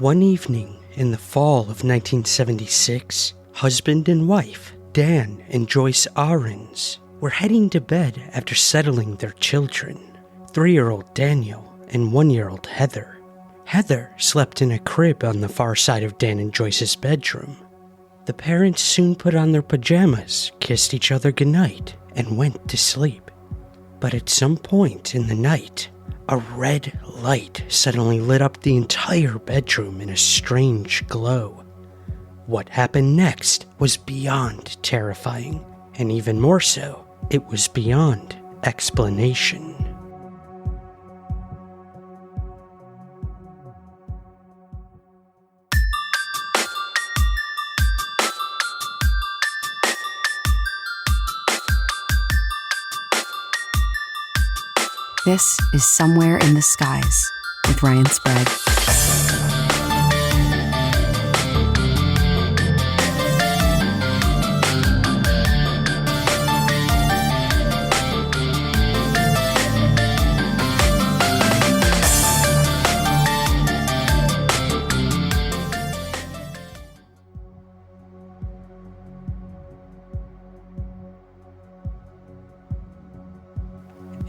One evening in the fall of 1976, husband and wife, Dan and Joyce Ahrens, were heading to bed after settling their children, 3-year-old Daniel and 1-year-old Heather. Heather slept in a crib on the far side of Dan and Joyce's bedroom. The parents soon put on their pajamas, kissed each other goodnight, and went to sleep. But at some point in the night, a red light suddenly lit up the entire bedroom in a strange glow. What happened next was beyond terrifying, and even more so, it was beyond explanation. This is Somewhere in the Skies with Ryan Sprague.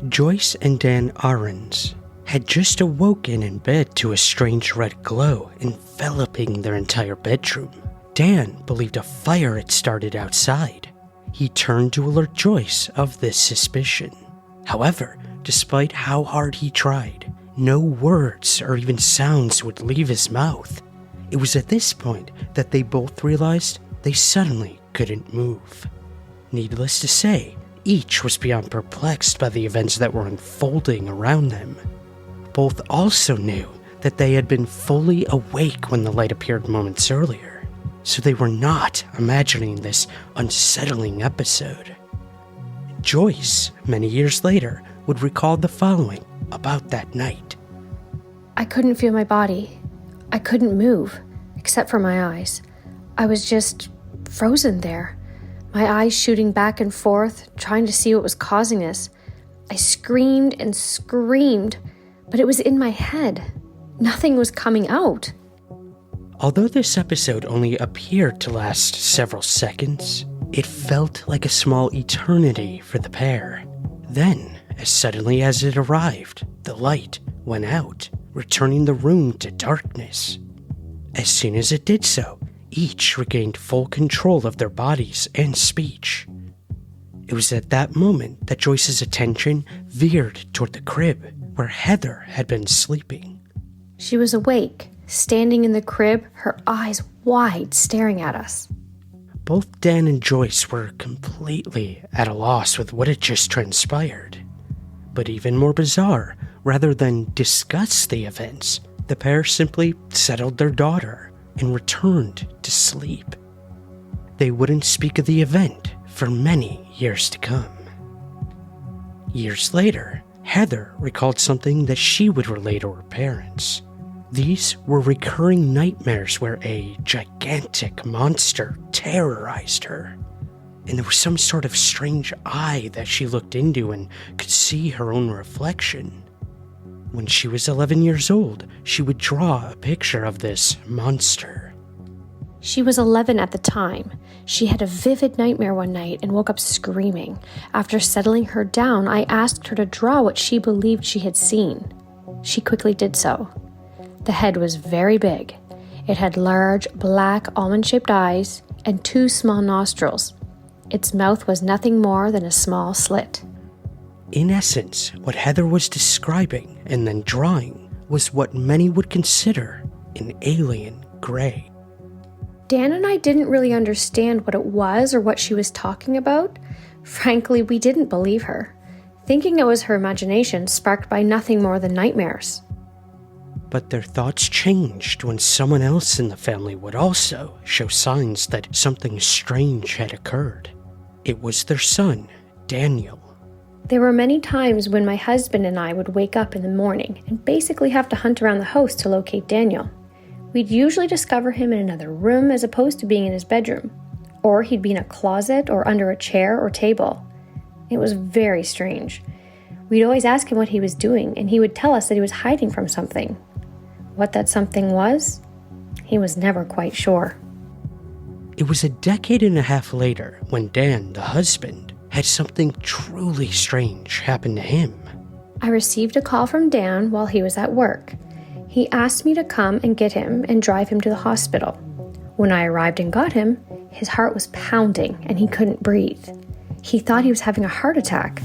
Joyce and Dan Ahrens had just awoken in bed to a strange red glow enveloping their entire bedroom. Dan believed a fire had started outside. He turned to alert Joyce of this suspicion. However, despite how hard he tried, no words or even sounds would leave his mouth. It was at this point that they both realized they suddenly couldn't move. Needless to say, each was beyond perplexed by the events that were unfolding around them. Both also knew that they had been fully awake when the light appeared moments earlier, so they were not imagining this unsettling episode. Joyce, many years later, would recall the following about that night. I couldn't feel my body. I couldn't move, except for my eyes. I was just frozen there. My eyes shooting back and forth, trying to see what was causing this. I screamed and screamed, but it was in my head. Nothing was coming out. Although this episode only appeared to last several seconds, it felt like a small eternity for the pair. Then, as suddenly as it arrived, the light went out, returning the room to darkness. As soon as it did so, each regained full control of their bodies and speech. It was at that moment that Joyce's attention veered toward the crib where Heather had been sleeping. She was awake, standing in the crib, her eyes wide, staring at us. Both Dan and Joyce were completely at a loss with what had just transpired. But even more bizarre, rather than discuss the events, the pair simply settled their daughter and returned to sleep. They wouldn't speak of the event for many years to come. Years later, Heather recalled something that she would relay to her parents. These were recurring nightmares where a gigantic monster terrorized her, and there was some sort of strange eye that she looked into and could see her own reflection. When she was 11 years old, she would draw a picture of this monster. She was 11 at the time. She had a vivid nightmare one night and woke up screaming. After settling her down, I asked her to draw what she believed she had seen. She quickly did so. The head was very big. It had large, black, almond-shaped eyes and 2 small nostrils. Its mouth was nothing more than a small slit. In essence, what Heather was describing and then drawing was what many would consider an alien gray. Dan and I didn't really understand what it was or what she was talking about. Frankly, we didn't believe her, thinking it was her imagination sparked by nothing more than nightmares. But their thoughts changed when someone else in the family would also show signs that something strange had occurred. It was their son, Daniel. There were many times when my husband and I would wake up in the morning and basically have to hunt around the house to locate Daniel. We'd usually discover him in another room as opposed to being in his bedroom, or he'd be in a closet or under a chair or table. It was very strange. We'd always ask him what he was doing, and he would tell us that he was hiding from something. What that something was, He was never quite sure. It was a decade and a half later when Dan, the husband, had something truly strange happen to him. I received a call from Dan while he was at work. He asked me to come and get him and drive him to the hospital. When I arrived and got him, his heart was pounding and he couldn't breathe. He thought he was having a heart attack.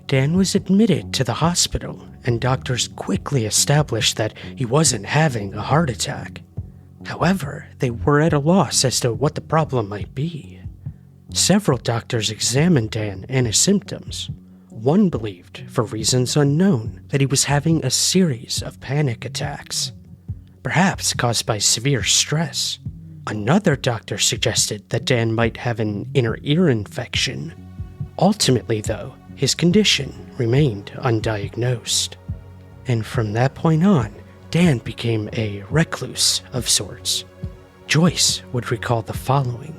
Dan was admitted to the hospital, and doctors quickly established that he wasn't having a heart attack. However, they were at a loss as to what the problem might be. Several doctors examined Dan and his symptoms. One believed, for reasons unknown, that he was having a series of panic attacks, perhaps caused by severe stress. Another doctor suggested that Dan might have an inner ear infection. Ultimately, though, his condition remained undiagnosed. And from that point on, Dan became a recluse of sorts. Joyce would recall the following.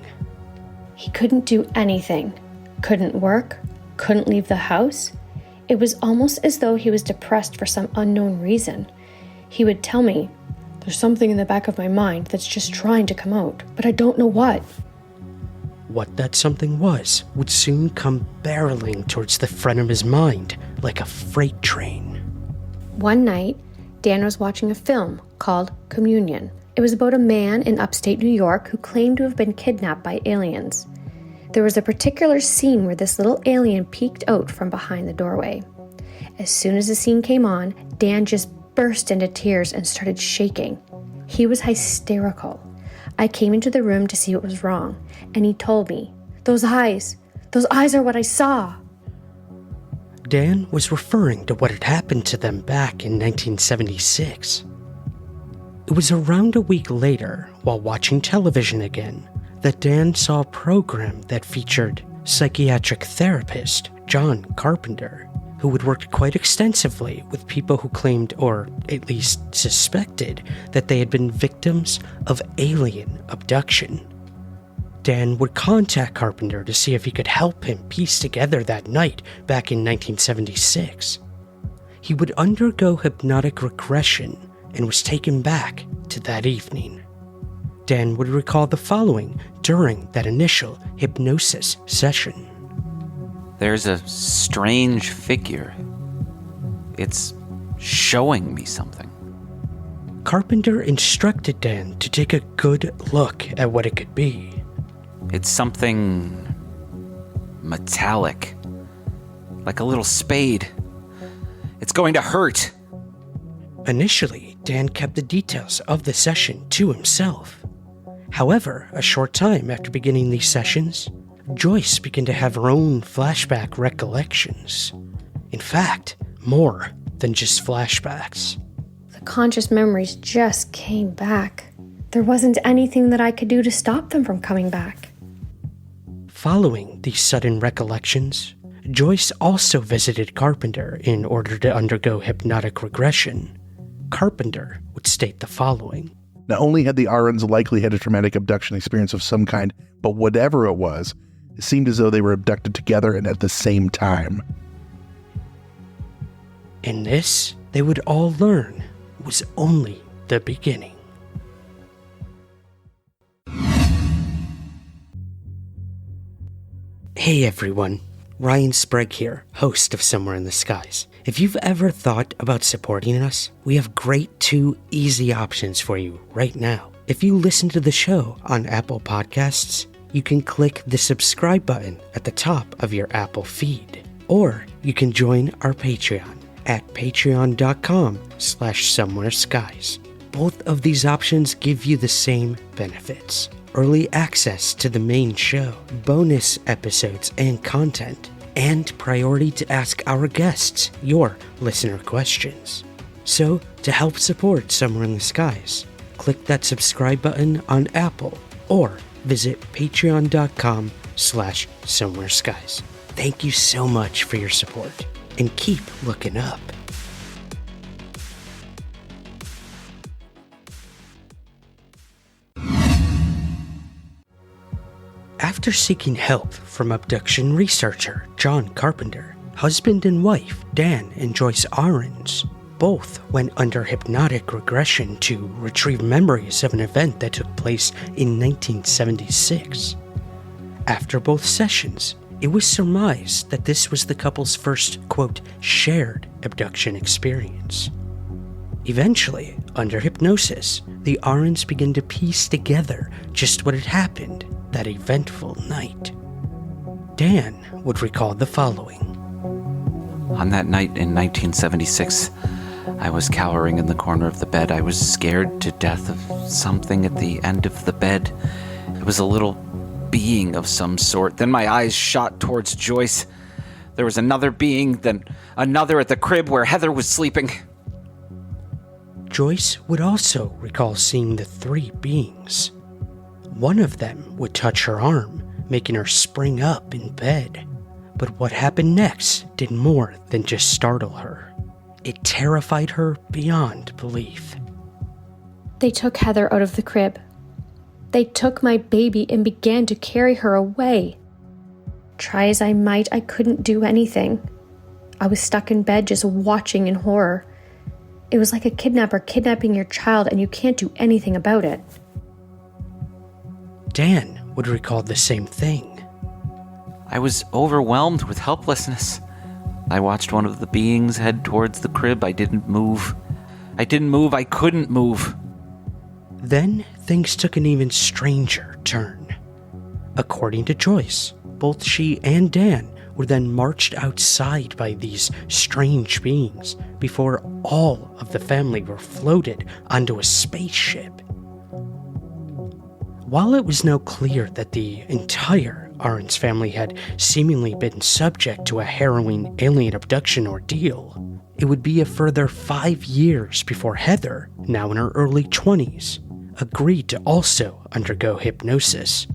He couldn't do anything, couldn't work, couldn't leave the house. It was almost as though he was depressed for some unknown reason. He would tell me, "There's something in the back of my mind that's just trying to come out, but I don't know what." What that something was would soon come barreling towards the front of his mind like a freight train. One night, Dan was watching a film called Communion. It was about a man in upstate New York who claimed to have been kidnapped by aliens. There was a particular scene where this little alien peeked out from behind the doorway. As soon as the scene came on, Dan just burst into tears and started shaking. He was hysterical. I came into the room to see what was wrong, and he told me, those eyes are what I saw." Dan was referring to what had happened to them back in 1976. It was around a week later, while watching television again, that Dan saw a program that featured psychiatric therapist John Carpenter, who had worked quite extensively with people who claimed, or at least suspected, that they had been victims of alien abduction. Dan would contact Carpenter to see if he could help him piece together that night back in 1976. He would undergo hypnotic regression and was taken back to that evening. Dan would recall the following during that initial hypnosis session. There's a strange figure. It's showing me something. Carpenter instructed Dan to take a good look at what it could be. It's something metallic, like a little spade. It's going to hurt. Initially, Dan kept the details of the session to himself. However, a short time after beginning these sessions, Joyce began to have her own flashback recollections. In fact, more than just flashbacks. The conscious memories just came back. There wasn't anything that I could do to stop them from coming back. Following these sudden recollections, Joyce also visited Carpenter in order to undergo hypnotic regression. Carpenter would state the following. Not only had the Ahrens likely had a traumatic abduction experience of some kind, but whatever it was, it seemed as though they were abducted together and at the same time. And this, they would all learn, was only the beginning. Hey everyone, Ryan Sprague here, host of Somewhere in the Skies. If you've ever thought about supporting us, we have great 2 easy options for you right now. If you listen to the show on Apple Podcasts, you can click the subscribe button at the top of your Apple feed. Or you can join our Patreon at patreon.com/somewhereskies. Both of these options give you the same benefits. Early access to the main show, bonus episodes and content, and priority to ask our guests your listener questions. So, to help support Somewhere in the Skies, click that subscribe button on Apple or visit patreon.com/somewhereskies. Thank you so much for your support, and keep looking up. After seeking help from abduction researcher John Carpenter, husband and wife Dan and Joyce Ahrens Both went under hypnotic regression to retrieve memories of an event that took place in 1976. After both sessions, it was surmised that this was the couple's first, quote, shared abduction experience. Eventually, under hypnosis, the Ahrens began to piece together just what had happened that eventful night. Dan would recall the following. On that night in 1976, I was cowering in the corner of the bed. I was scared to death of something at the end of the bed. It was a little being of some sort. Then my eyes shot towards Joyce. There was another being, then another at the crib where Heather was sleeping. Joyce would also recall seeing the three beings. One of them would touch her arm, making her spring up in bed. But what happened next did more than just startle her. It terrified her beyond belief. They took Heather out of the crib. They took my baby and began to carry her away. Try as I might, I couldn't do anything. I was stuck in bed just watching in horror. It was like a kidnapper kidnapping your child and you can't do anything about it. Dan would recall the same thing. I was overwhelmed with helplessness. I watched one of the beings head towards the crib. I didn't move. I couldn't move. Then things took an even stranger turn. According to Joyce, both she and Dan were then marched outside by these strange beings before all of the family were floated onto a spaceship. While it was now clear that the entire Ahrens family had seemingly been subject to a harrowing alien abduction ordeal, it would be a further 5 years before Heather, now in her early 20s, agreed to also undergo hypnosis.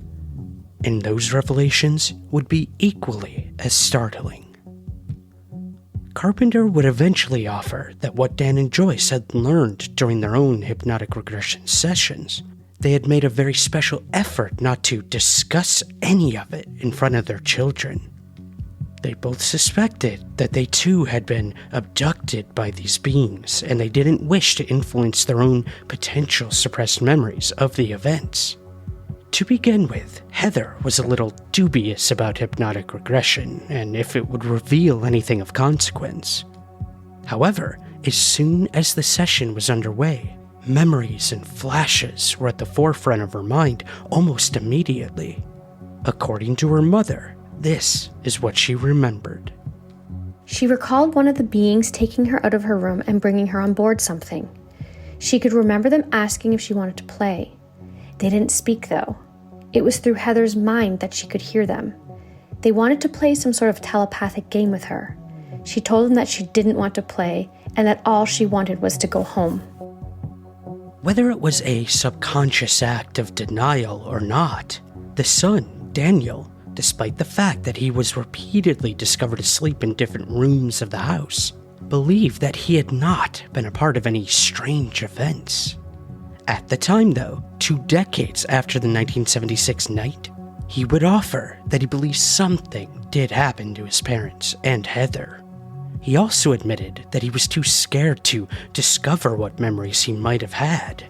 And those revelations would be equally as startling. Carpenter would eventually offer that what Dan and Joyce had learned during their own hypnotic regression sessions, they had made a very special effort not to discuss any of it in front of their children. They both suspected that they too had been abducted by these beings, and they didn't wish to influence their own potential suppressed memories of the events. To begin with, Heather was a little dubious about hypnotic regression and if it would reveal anything of consequence. However, as soon as the session was underway, memories and flashes were at the forefront of her mind almost immediately. According to her mother, this is what she remembered. She recalled one of the beings taking her out of her room and bringing her on board something. She could remember them asking if she wanted to play. They didn't speak, though. It was through Heather's mind that she could hear them. They wanted to play some sort of telepathic game with her. She told them that she didn't want to play and that all she wanted was to go home. Whether it was a subconscious act of denial or not, the son, Daniel, despite the fact that he was repeatedly discovered asleep in different rooms of the house, believed that he had not been a part of any strange events. At the time, though, 2 decades after the 1976 night, he would offer that he believed something did happen to his parents and Heather. He also admitted that he was too scared to discover what memories he might have had.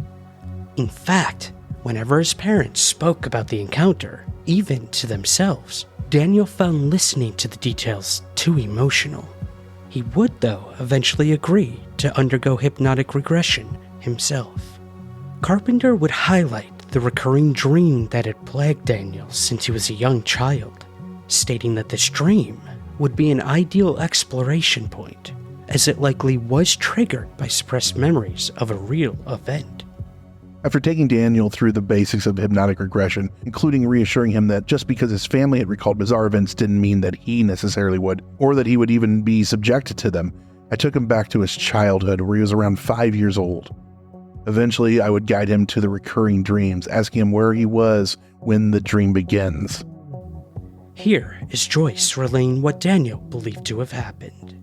In fact, whenever his parents spoke about the encounter, even to themselves, Daniel found listening to the details too emotional. He would, though, eventually agree to undergo hypnotic regression himself. Carpenter would highlight the recurring dream that had plagued Daniel since he was a young child, stating that this dream would be an ideal exploration point, as it likely was triggered by suppressed memories of a real event. After taking Daniel through the basics of hypnotic regression, including reassuring him that just because his family had recalled bizarre events didn't mean that he necessarily would, or that he would even be subjected to them, I took him back to his childhood where he was around 5 years old. Eventually, I would guide him to the recurring dreams, asking him where he was when the dream begins. Here is Joyce relaying what Daniel believed to have happened.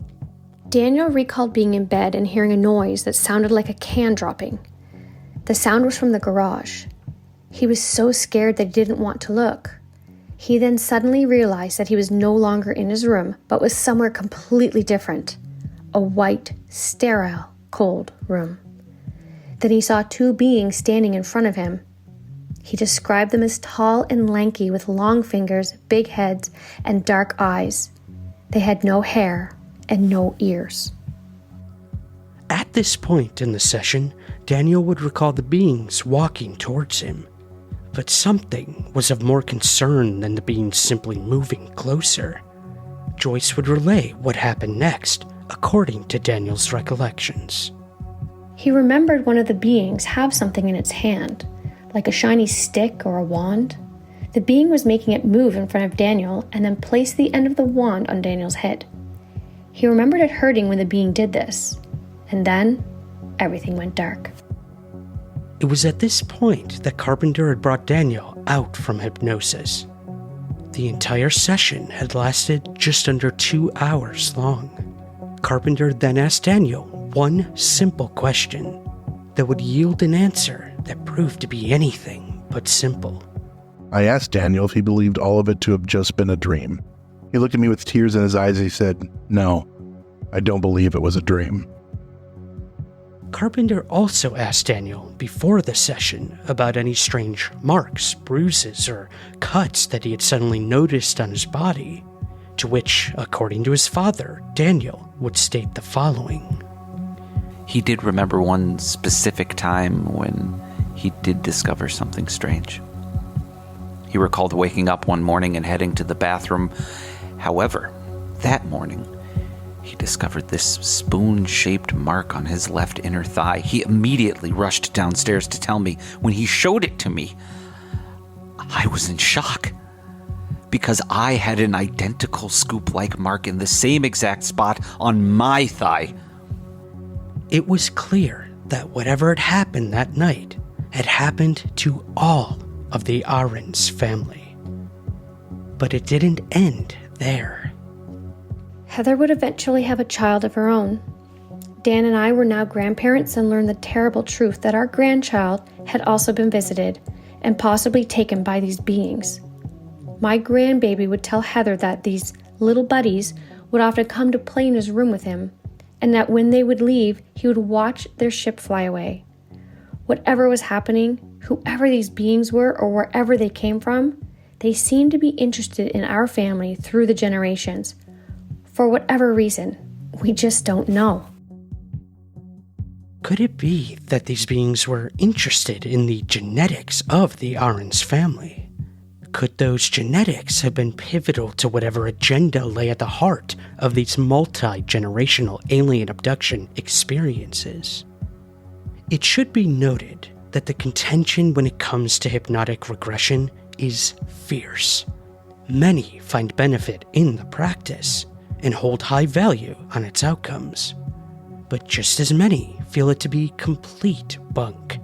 Daniel recalled being in bed and hearing a noise that sounded like a can dropping. The sound was from the garage. He was so scared that he didn't want to look. He then suddenly realized that he was no longer in his room, but was somewhere completely different. A white, sterile cold room. Then he saw two beings standing in front of him. He described them as tall and lanky with long fingers, big heads, and dark eyes. They had no hair and no ears. At this point in the session, Daniel would recall the beings walking towards him. But something was of more concern than the beings simply moving closer. Joyce would relay what happened next, according to Daniel's recollections. He remembered one of the beings have something in its hand, like a shiny stick or a wand. The being was making it move in front of Daniel and then place the end of the wand on Daniel's head. He remembered it hurting when the being did this, and then everything went dark. It was at this point that Carpenter had brought Daniel out from hypnosis. The entire session had lasted just under 2 hours long. Carpenter then asked Daniel one simple question that would yield an answer that proved to be anything but simple. I asked Daniel if he believed all of it to have just been a dream. He looked at me with tears in his eyes and he said, "No, I don't believe it was a dream." Carpenter also asked Daniel before the session about any strange marks, bruises, or cuts that he had suddenly noticed on his body, to which, according to his father, Daniel would state the following. He did remember one specific time when he did discover something strange. He recalled waking up one morning and heading to the bathroom. However, that morning, he discovered this spoon-shaped mark on his left inner thigh. He immediately rushed downstairs to tell me. When he showed it to me, I was in shock, because I had an identical scoop-like mark in the same exact spot on my thigh. It was clear that whatever had happened that night had happened to all of the Ahrens family. But it didn't end there. Heather would eventually have a child of her own. Dan and I were now grandparents and learned the terrible truth that our grandchild had also been visited and possibly taken by these beings. My grandbaby would tell Heather that these little buddies would often come to play in his room with him, and that when they would leave, he would watch their ship fly away. Whatever was happening, whoever these beings were or wherever they came from, they seemed to be interested in our family through the generations. For whatever reason, we just don't know. Could it be that these beings were interested in the genetics of the Ahrens family? Could those genetics have been pivotal to whatever agenda lay at the heart of these multi-generational alien abduction experiences? It should be noted that the contention when it comes to hypnotic regression is fierce. Many find benefit in the practice and hold high value on its outcomes, but just as many feel it to be complete bunk,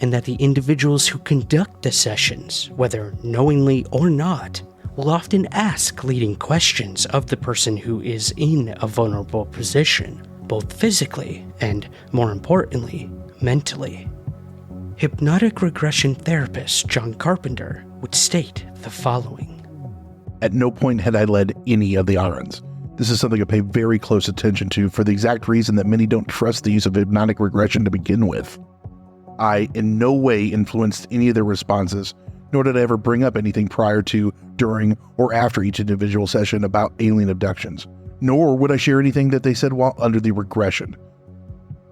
and that the individuals who conduct the sessions, whether knowingly or not, will often ask leading questions of the person who is in a vulnerable position, both physically and, more importantly, mentally. Hypnotic regression therapist John Carpenter would state the following. At no point had I led any of the Ahrens. This is something I pay very close attention to for the exact reason that many don't trust the use of hypnotic regression to begin with. I in no way influenced any of their responses, nor did I ever bring up anything prior to, during, or after each individual session about alien abductions, nor would I share anything that they said while under the regression.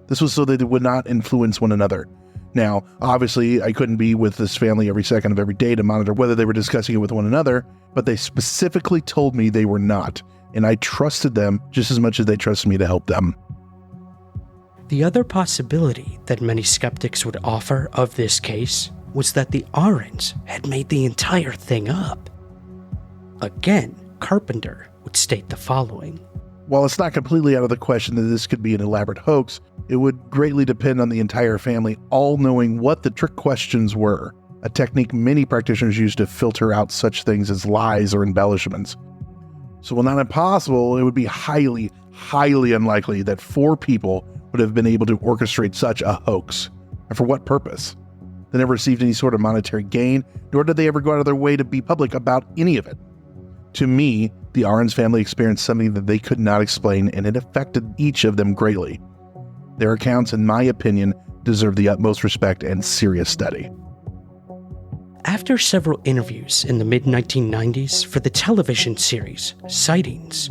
This was so that they would not influence one another. Now, obviously, I couldn't be with this family every second of every day to monitor whether they were discussing it with one another, but they specifically told me they were not, and I trusted them just as much as they trusted me to help them. The other possibility that many skeptics would offer of this case was that the Ahrens had made the entire thing up. Again, Carpenter would state the following. While it's not completely out of the question that this could be an elaborate hoax, it would greatly depend on the entire family all knowing what the trick questions were, a technique many practitioners use to filter out such things as lies or embellishments. So while not impossible, it would be highly, highly unlikely that 4 people would have been able to orchestrate such a hoax. And for what purpose? They never received any sort of monetary gain, nor did they ever go out of their way to be public about any of it. To me, the Ahrens family experienced something that they could not explain, and it affected each of them greatly. Their accounts, in my opinion, deserve the utmost respect and serious study. After several interviews in the mid-1990s for the television series Sightings,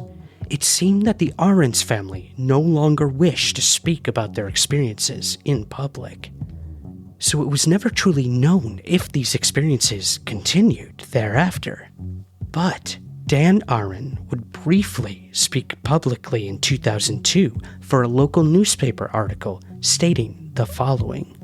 it seemed that the Ahrens family no longer wished to speak about their experiences in public. So it was never truly known if these experiences continued thereafter. But Dan Ahrens would briefly speak publicly in 2002 for a local newspaper article stating the following.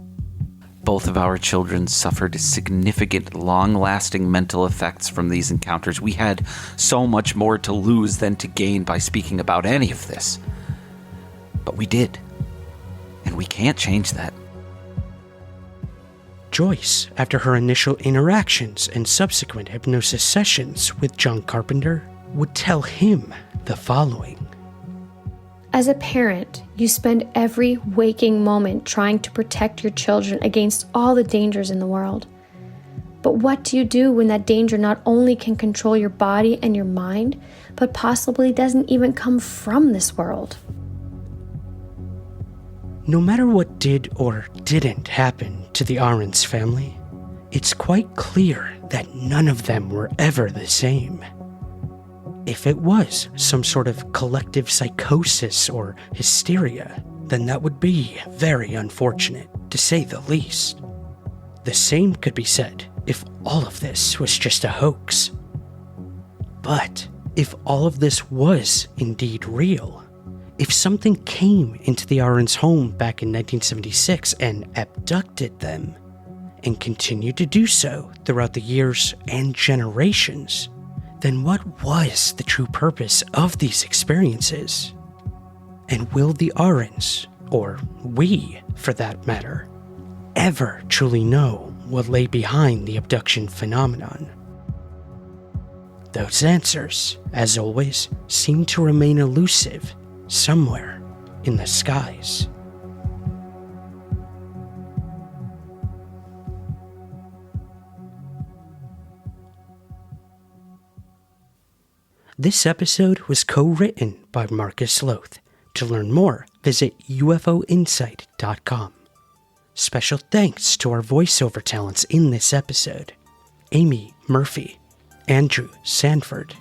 Both of our children suffered significant, long-lasting mental effects from these encounters. We had so much more to lose than to gain by speaking about any of this. But we did. And we can't change that. Joyce, after her initial interactions and subsequent hypnosis sessions with John Carpenter, would tell him the following. As a parent, you spend every waking moment trying to protect your children against all the dangers in the world. But what do you do when that danger not only can control your body and your mind, but possibly doesn't even come from this world? No matter what did or didn't happen to the Ahrens family, it's quite clear that none of them were ever the same. If it was some sort of collective psychosis or hysteria, then that would be very unfortunate, to say the least. The same could be said if all of this was just a hoax. But if all of this was indeed real, if something came into the Ahrens home back in 1976 and abducted them, and continued to do so throughout the years and generations, then what was the true purpose of these experiences? And will the Ahrens, or we for that matter, ever truly know what lay behind the abduction phenomenon? Those answers, as always, seem to remain elusive somewhere in the skies. This episode was co-written by Marcus Loth. To learn more, visit ufoinsight.com. Special thanks to our voiceover talents in this episode, Amy Murphy, Andrew Sanford,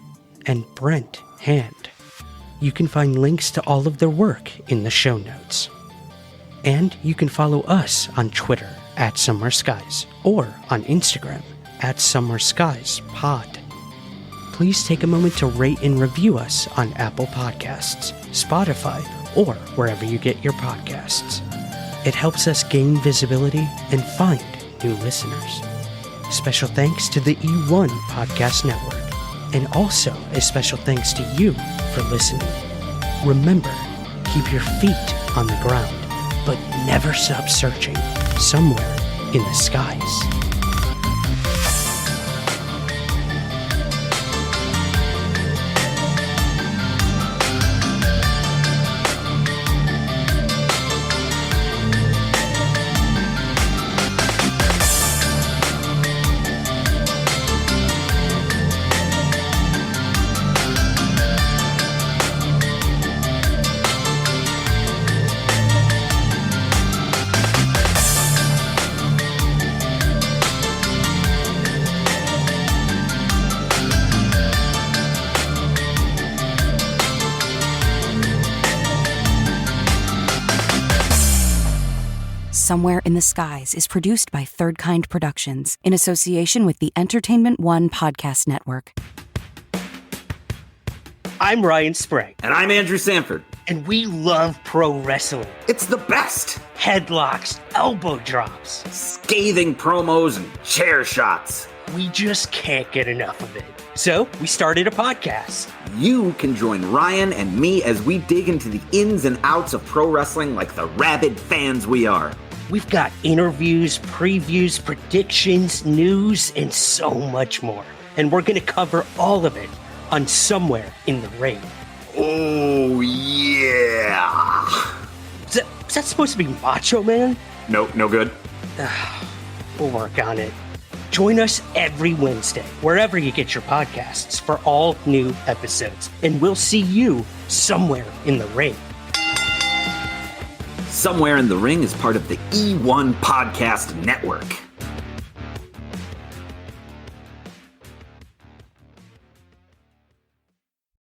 and Brent Hand. You can find links to all of their work in the show notes. And you can follow us on Twitter @SomewhereSkies or on Instagram @SomewhereSkiesPod. Please take a moment to rate and review us on Apple Podcasts, Spotify, or wherever you get your podcasts. It helps us gain visibility and find new listeners. Special thanks to the eOne Podcast Network, and also a special thanks to you for listening. Remember, keep your feet on the ground, but never stop searching somewhere in the skies. Somewhere in the Skies is produced by Third Kind Productions in association with the Entertainment One Podcast Network. I'm Ryan Sprague, And I'm Andrew Sanford. and we love pro wrestling. It's the best! Headlocks, elbow drops. Scathing promos and chair shots. We just can't get enough of it. So we started a podcast. You can join Ryan and me as we dig into the ins and outs of pro wrestling like the rabid fans we are. We've got interviews, previews, predictions, news, and so much more. And we're going to cover all of it on Somewhere in the Ring. Oh, yeah! Is that supposed to be Macho Man? No good? We'll work on it. Join us every Wednesday, wherever you get your podcasts, for all new episodes. And we'll see you somewhere in the ring. Somewhere in the Ring is part of the eOne Podcast Network.